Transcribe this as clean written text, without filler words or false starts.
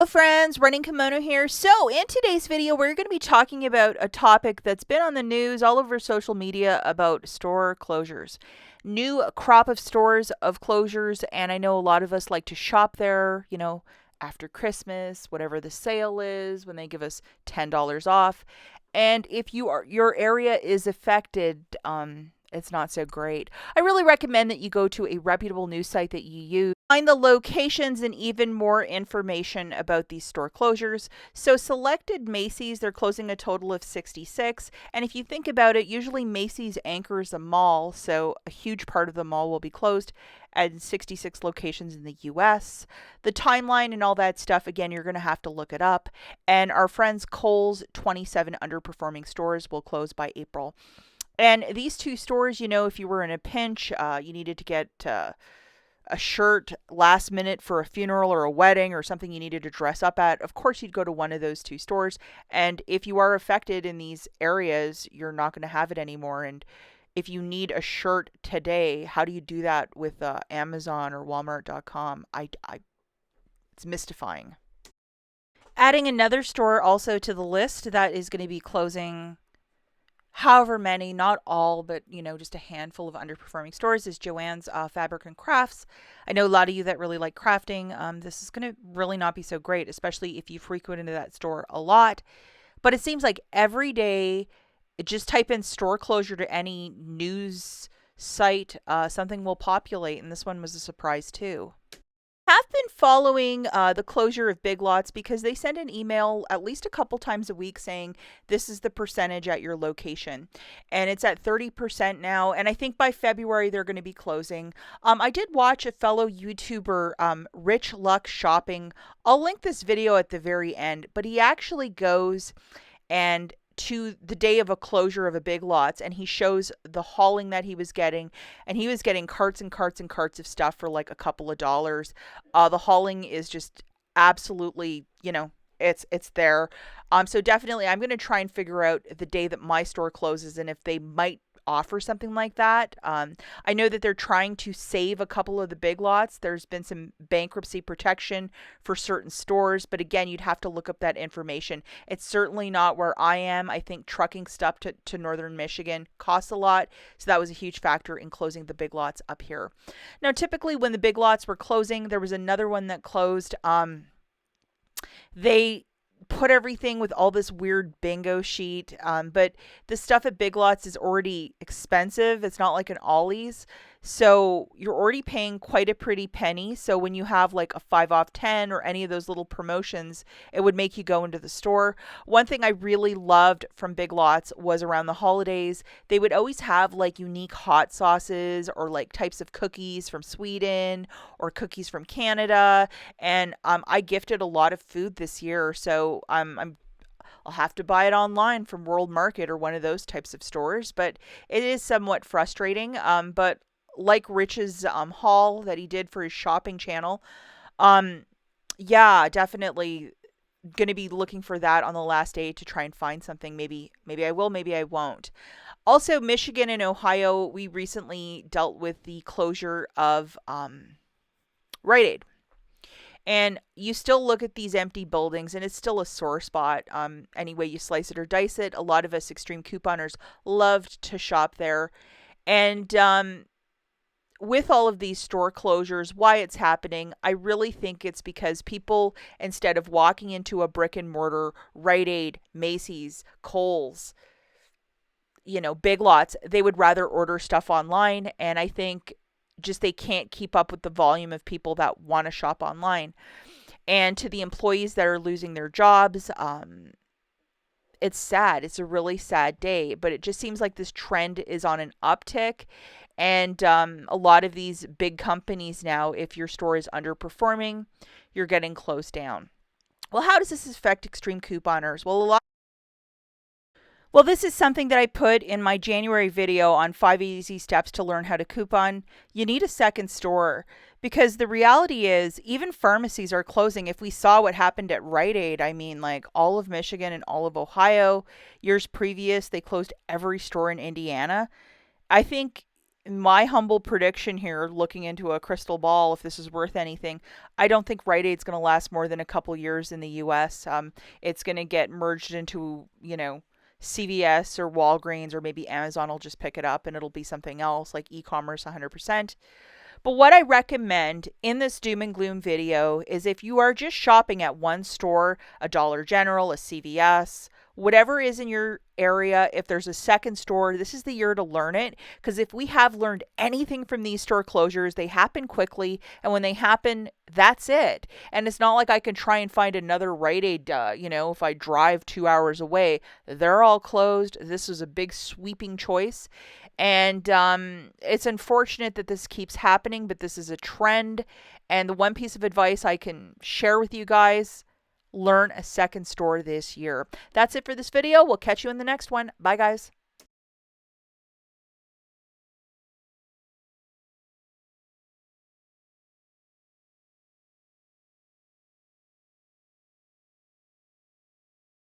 Hello friends, Running Kimono here. So in today's video, we're going to be talking about a topic that's been on the news all over social media about store closures. New crop of stores of closures, and I know a lot of us like to shop there, after Christmas, whatever the sale is, when they give us $10 off. And if your area is affected, it's not so great. I really recommend that you go to a reputable news site that you use. Find the locations and even more information about these store closures. So, selected Macy's, they're closing a total of 66. And if you think about it, usually Macy's anchors a mall, so a huge part of the mall will be closed at 66 locations in the US. The timeline and all that stuff, again, you're going to have to look it up. And our friends Kohl's 27 underperforming stores will close by April. And these two stores, if you were in a pinch, you needed to get a shirt last minute for a funeral or a wedding or something you needed to dress up at, of course you'd go to one of those two stores. And if you are affected in these areas, you're not going to have it anymore. And if you need a shirt today, how do you do that with Amazon or Walmart.com? It's mystifying. Adding another store also to the list that is going to be closing however many, not all, but just a handful of underperforming stores is Joann's Fabric and Crafts. I know a lot of you that really like crafting. This is going to really not be so great, especially if you frequented that store a lot. But it seems like every day, just type in store closure to any news site, something will populate, and this one was a surprise too. Have been following the closure of Big Lots because they send an email at least a couple times a week saying this is the percentage at your location, and it's at 30% now. And I think by February they're going to be closing. I did watch a fellow YouTuber, Rich Luck Shopping. I'll link this video at the very end, but he actually goes and to the day of a closure of a Big Lots, and he shows the hauling that he was getting, and he was getting carts and carts and carts of stuff for like a couple of dollars. The hauling is just absolutely, it's there. So definitely I'm going to try and figure out the day that my store closes and if they might offer something like that. I know that they're trying to save a couple of the Big Lots. There's been some bankruptcy protection for certain stores, but again, you'd have to look up that information. It's certainly not where I am. I think trucking stuff to northern Michigan costs a lot, so that was a huge factor in closing the Big Lots up here. Now, typically when the Big Lots were closing, there was another one that closed. They put everything with all this weird bingo sheet. But the stuff at Big Lots is already expensive. It's not like an Ollie's. So you're already paying quite a pretty penny. So when you have like a 5 off 10 or any of those little promotions, it would make you go into the store. One thing I really loved from Big Lots was around the holidays, they would always have like unique hot sauces or like types of cookies from Sweden or cookies from Canada. And I gifted a lot of food this year. So I'll have to buy it online from World Market or one of those types of stores, but it is somewhat frustrating. But like Rich's haul that he did for his shopping channel, um, yeah, definitely going to be looking for that on the last day to try and find something. Maybe I will, maybe I won't. Also, Michigan and Ohio, we recently dealt with the closure of Rite Aid. And you still look at these empty buildings, and it's still a sore spot. Any way you slice it or dice it, a lot of us extreme couponers loved to shop there. And with all of these store closures, why it's happening, I really think it's because people, instead of walking into a brick and mortar Rite Aid, Macy's, Kohl's, Big Lots, they would rather order stuff online. And I think just they can't keep up with the volume of people that want to shop online. And to the employees that are losing their jobs, it's sad. It's a really sad day, but it just seems like this trend is on an uptick. And a lot of these big companies now, if your store is underperforming, you're getting closed down. Well, how does this affect extreme couponers? Well, this is something that I put in my January video on 5 easy steps to learn how to coupon. You need a second store because the reality is even pharmacies are closing. If we saw what happened at Rite Aid, I mean, like all of Michigan and all of Ohio, years previous, they closed every store in Indiana. I think my humble prediction here, looking into a crystal ball, if this is worth anything, I don't think Rite Aid's going to last more than a couple years in the U.S. It's going to get merged into, CVS or Walgreens, or maybe Amazon will just pick it up and it'll be something else like e-commerce 100%. But what I recommend in this doom and gloom video is if you are just shopping at one store, a Dollar General, a CVS, whatever is in your area, if there's a second store, this is the year to learn it. Because if we have learned anything from these store closures, they happen quickly. And when they happen, that's it. And it's not like I can try and find another Rite Aid, if I drive 2 hours away. They're all closed. This is a big sweeping choice. And it's unfortunate that this keeps happening, but this is a trend. And the one piece of advice I can share with you guys, learn a second store this year. That's it for this video. We'll catch you in the next one. Bye, guys.